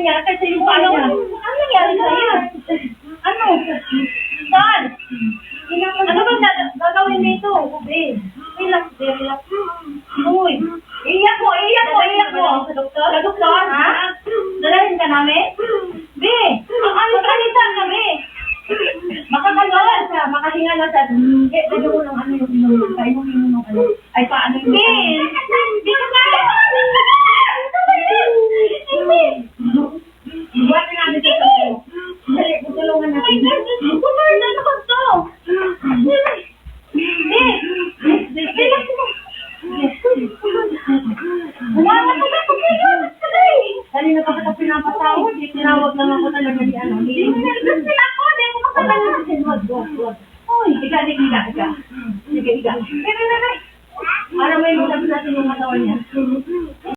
nangyari sa yung ano? Ano nangyari sa'yo? Ano? Saan? Ano ba gagawin dito? Relax, relax. Uy, iyak mo. Sa doktor? Sa doktor, ha? Dalahin ka namin? Be, makalitan kami. Makakagalan siya, makahinga na siya. Lagyan mo ng ano yung inumin, kainumin mo ng ano. Ay, paano yung... Be, dito ka! Buwan na namin sa sa'yo. Dali, tutulungan natin. Oh my God, kumar na naman to. Relax mo. Wala ka na pagkakas ka na eh. Dali na pa kita pinapatawag. Tinawag lang ako talaga ni ano. Nervous sila ako. Dahil mo ka pala natin. Wag. Uy, iga. Sige. Para may mga natin yung katawan niya.